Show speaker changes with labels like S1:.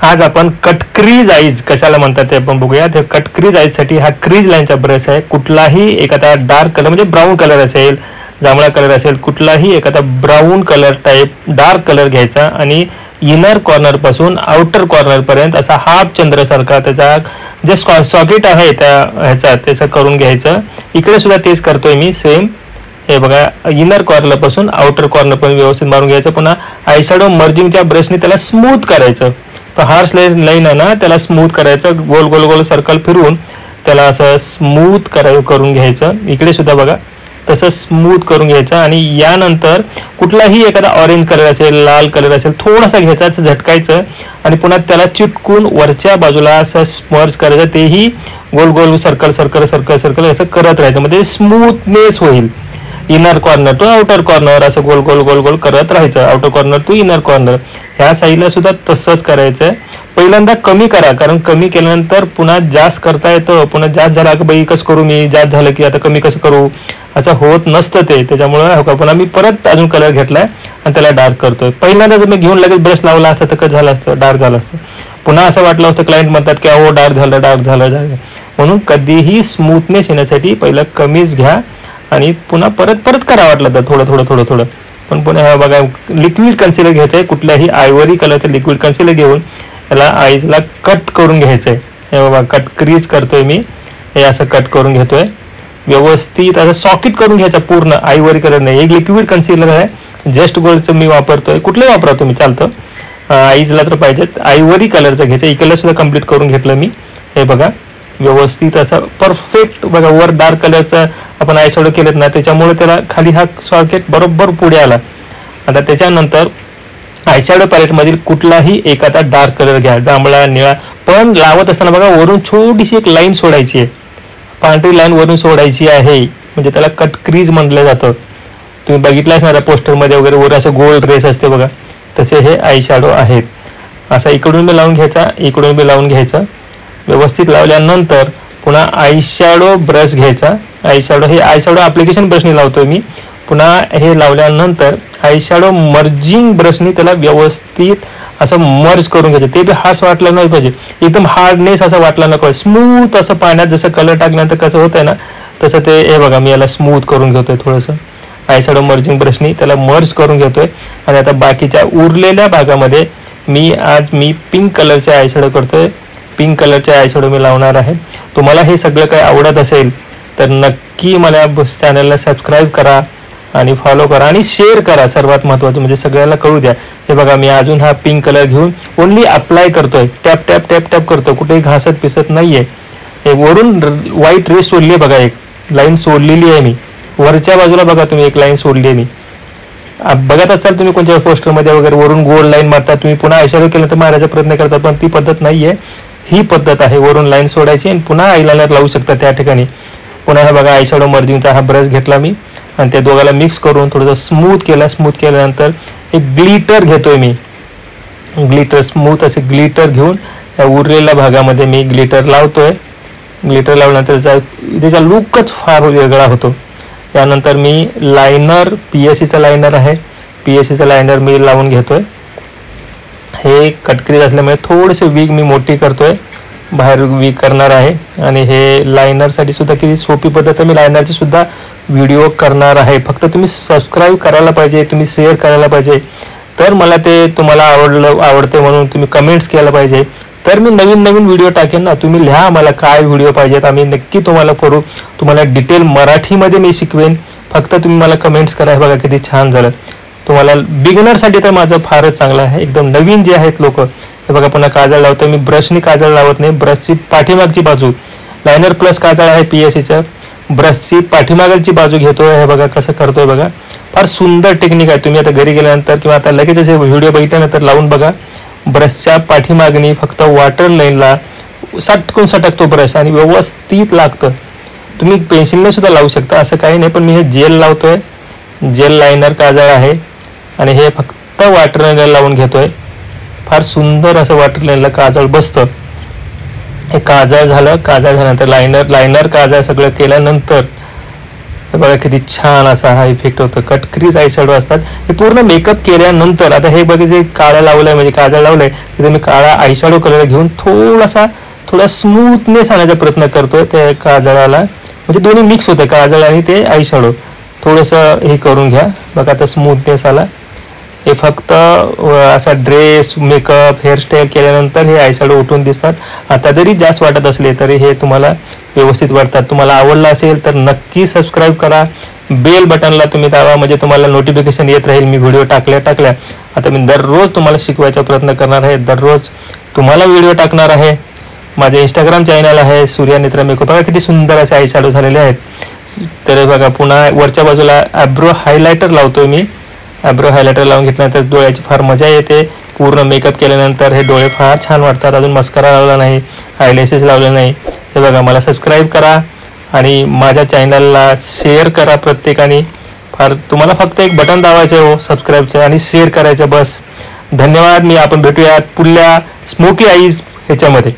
S1: आज आपण cut crease eyes कशाला म्हणतात ते आपण बघूया. ते कट क्रीज आईज साठी हा क्रीज लाईनचा ब्रश आहे. कुठलाही एखादा डार्क कलर म्हणजे ब्राऊन कलर असेल, जांभळा कलर असेल, कुठलाही एखादा brown colour type dark colour घ्यायचा आणि इनर कॉर्नर पासून आउटर कॉर्नर पर्यंत असा हाफ चंद्रासारखा त्याचा जे सॉकेट आहे त्या ह्याचा त्याचं करून घ्यायचं. इकडे सुद्धा तेच करतोय मी सेम. हे बघा, इनर कॉर्नर पासून आउटर कॉर्नर पण व्यवस्थित मारून घ्यायचं. पुन्हा आयशॅडो मर्जिंगच्या ब्रशने त्याला स्मूथ करायचं. तर हार्श लाईन आहे ना, त्याला स्मूथ करायचं. गोल गोल गोल सर्कल फिरवून त्याला असं स्मूथ करून घ्यायचं. इकडे सुद्धा बघा तसं स्मूथ करून घ्यायचं. आणि यानंतर कुठलाही एखादा ऑरेंज कलर असेल, लाल कलर असेल, थोडासा घ्यायचा, असं झटकायचं आणि पुन्हा त्याला चिटकून वरच्या बाजूला असं स्मर्ज करायचं. तेही गोल गोल सर्कल सर्कल सर्कल सर्कल असं करत राहायचं. म्हणजे स्मूथनेस होईल. Inner corner to outer corner असं गोल गोल गोल गोल करत राहायचं. Outer corner to inner corner. ह्या साईडला सुद्धा तसंच करायचं. पहिल्यांदा कमी करा, कारण कमी केल्यानंतर पुन्हा जास्त करता येतं. पुन्हा जास्त झाला की बाई कसं करू मी, जास्त झालं की आता कमी कसं करू, असं होत नसतं ते. त्याच्यामुळं पुन्हा मी परत अजून कलर घेतलाय आणि त्याला डार्क करतोय. पहिल्यांदा जर मी घेऊन लगेच ब्रश लावला असतं तर कसं झालं असतं, डार्क झालं असतं. पुन्हा असं वाटलं होतं, क्लायंट म्हणतात की हो डार्क झालं डार्क झालं. म्हणून कधीही स्मूथनेस येण्यासाठी पहिलं कमीच घ्या आणि पुन्हा परत परत करा वाटलं तर थोडं थोडं थोडं थोडं. पण पुन्हा बघा, लिक्विड कन्सिलर घ्यायचं आहे. कुठल्याही आयव्हरी कलरचं लिक्विड कन्सिलर घेऊन याला आईजला कट करून घ्यायचं आहे. हे बघा, कट क्रीज करतोय मी. हे असं कट करून घेतोय व्यवस्थित. असं सॉकेट करून घ्यायचं पूर्ण. आयव्हरी कलर नाही, एक लिक्विड कन्सिलर आहे. जस्ट गोल्डचं मी वापरतोय. कुठलंही वापरा तुम्ही चालतं, आईजला तर पाहिजेत. आयव्हरी कलरचं घ्यायचं. इकडलं सुद्धा कम्प्लीट करून घेतलं मी. हे बघा व्यवस्थित असं परफेक्ट. बघा, वर डार्क कलरचं आपण आयशॅडो केलेत ना, त्याच्यामुळे त्याला खाली हा सॉकेट बरोबर पुढे आला. आता त्याच्यानंतर आयशॅडो पॅलेटमधील कुठलाही एखादा डार्क कलर घ्या, जांभळा, निळा. पण लावत असताना बघा वरून छोटीशी एक लाईन सोडायची आहे. पांढरी लाईन वरून सोडायची आहे, म्हणजे त्याला कट क्रीज म्हटलं जातं. तुम्ही बघितलं असणार पोस्टरमध्ये वगैरे, वर असं गोल ड्रेस असते बघा, तसे हे आयशॅडो आहेत. असा इकडून बी लावून घ्यायचा, इकडून बी लावून घ्यायचा. व्यवस्थित लावल्यानंतर पुन्हा आयशॅडो ब्रश घ्यायचा. आयशॅडो हे आयशॅडो ॲप्लिकेशन ब्रशने लावतोय मी. पुन्हा हे लावल्यानंतर आयशॅडो मर्जिंग ब्रशने त्याला व्यवस्थित असं मर्ज करून घ्यायचं. ते बी हार्श वाटलं नाही पाहिजे, एकदम हार्डनेस असं वाटला नको. स्मूथ असं पाण्यात जसं कलर टाकल्यानंतर कसं होतंय ना, तसं ते हे बघा मी याला स्मूथ करून घेतोय. थोडंसं आयशॅडो मर्जिंग ब्रशने त्याला मर्ज करून घेतोय. आणि आता बाकीच्या उरलेल्या भागामध्ये मी पिंक कलरचे आयशॅडो करतोय. पिंक कलरचे आयशॅडो मी लावणार आहे. तुम्हाला हे सगळं काही आवडत असेल तर नक्की मला चॅनलला सबस्क्राईब करा आणि फॉलो करा आणि शेअर करा. सर्वात महत्त्वाचं म्हणजे सगळ्याला कळू द्या. हे बघा, मी अजून हा पिंक कलर घेऊन ओनली अप्लाय करतोय. टॅप टॅप टॅप टॅप करतो, कुठेही घासत पिसत नाहीये. हे वरून व्हाईट रेस सोडली आहे बघा, एक लाईन सोडलेली आहे मी. वरच्या बाजूला बघा तुम्ही एक लाईन सोडली आहे मी. बघत असाल तुम्ही कोणत्या पोस्टरमध्ये वगैरे वरून गोल लाईन मारता, तुम्ही पुन्हा आयशॅडो केलं तर मारायचा प्रयत्न करता, पण ती पद्धत नाहीये. ही पद्धत आहे, वरून लाईन सोडायची आणि पुन्हा आयलाइनर लावू शकता त्या ठिकाणी. पुन्हा हे बघा, आयशॅडो मर्जिंगचा हा ब्रश घेतला मी आणि त्या दोघाला मिक्स करून थोडंसं स्मूथ केलं. स्मूथ केल्यानंतर एक ग्लिटर घेतोय मी. ग्लिटर स्मूथ असे ग्लिटर घेऊन या उरलेल्या भागामध्ये मी ग्लिटर लावतोय. ग्लिटर लावल्यानंतर त्याचा लुकच फार वेगळा होतो. यानंतर मी लायनर, PSCचा लायनर आहे, PSCचा लायनर मी लावून घेतोय. हे कटक्रीज असल्यामुळे थोडेसे वीक मी मोठी करतोय, बाहेर वीक करणार आहे. आणि हे लायनरसाठी सुद्धा किती सोपी पद्धत आहे. मी लायनरची सुद्धा व्हिडिओ करणार आहे. फक्त तुम्ही सबस्क्राईब करायला पाहिजे, तुम्ही शेअर करायला पाहिजे, तर मला ते तुम्हाला आवडते म्हणून तुम्ही कमेंट्स केलं पाहिजे, तर मी नवीन नवीन व्हिडिओ टाकेन ना. तुम्ही लिहा मला काय व्हिडिओ पाहिजेत, आम्ही नक्की तुम्हाला करू. तुम्हाला डिटेल मराठीमध्ये मी शिकवेन. फक्त तुम्ही मला कमेंट्स करा. बघा किती छान झालं. तुम्हाला बिगिनरसाठी तर माझं फारच चांगलं आहे. एकदम नवीन जे आहेत लोक, हे बघा पुन्हा काजळ लावतो मी. ब्रशनी काजळ लावत नाही, ब्रशची पाठीमागची बाजू. लायनर प्लस काजळ आहे PSCचं. ब्रशची पाठीमागची बाजू घेतोय. हे बघा कसं करतोय बघा. फार सुंदर टेक्निक आहे. तुम्ही आता घरी गेल्यानंतर किंवा आता लगेच असे व्हिडिओ बघितल्यानंतर लावून बघा. ब्रशच्या पाठीमागणी फक्त वॉटर लाईनला सटकून सटकतो ब्रश आणि व्यवस्थित लागतं. तुम्ही पेन्सिलने सुद्धा लावू शकता, असं काही नाही. पण मी हे जेल लावतोय. जेल लायनर काजळ आहे आणि हे फक्त वॉटर लाईनला लावून घेतोय. फार सुंदर असं वॉटर लाईनला काजळ बसतं. हे काजळ झालं. काजळ झाल्यानंतर लायनर काजळ सगळं केल्यानंतर बघा किती छान असा हा इफेक्ट होतो. कट क्रीज आय शॅडो असतात हे पूर्ण मेकअप केल्यानंतर. आता हे बघा जे काळा लावलंय म्हणजे काजळ लावलंय तिथे मी काळा आय शॅडो कलर घेऊन थोडा स्मूथनेस आणण्याचा प्रयत्न करतोय त्या काजळाला. म्हणजे दोन्ही मिक्स होते काजळ आणि ते आय शॅडो. थोडंसं हे करून घ्या बघा आता स्मूथनेस आला. हे फक्त असा ड्रेस मेकअप हेअरस्टाईल केल्यानंतर हे आय शॅडो उठून दिसतात. आता जरी जास्त वाटत असले तरी हे तुम्हाला व्यवस्थित वाटतात. तुम्हाला आवडलं असेल तर नक्की सबस्क्राईब करा. बेल बटनला तुम्ही दाबा म्हणजे तुम्हाला नोटिफिकेशन येत राहील मी व्हिडिओ टाकल्या. आता मी दररोज तुम्हाला शिकवायचा प्रयत्न करणार आहे. दररोज तुम्हाला व्हिडिओ टाकणार आहे. माझे इंस्टाग्राम चॅनल आहे सूर्या नेत्रा मेकअप. बघा किती सुंदर असे आय शॅडो झालेले आहेत. तर बघा पुन्हा वरच्या बाजूला आयब्रो हायलायटर लावतोय मी. आयब्रो हायलायटर लावून घेतल्यानंतर डोळ्याची फार मजा येते. पूर्ण मेकअप केल्यानंतर हे डोळे फार छान वाटतात. अजून मस्कारा लावला नाही, आयलॅशेस लावले नाही. हे बघा मला सबस्क्राईब करा आणि माझ्या चॅनलला शेअर करा प्रत्येकाने. तुम्हाला फक्त एक बटन दाबायचं आहे हो सबस्क्राईबचं आणि शेअर करायचं बस. धन्यवाद. आपण भेटूयात पुढल्या स्मोकी आईज ह्याच्यामध्ये.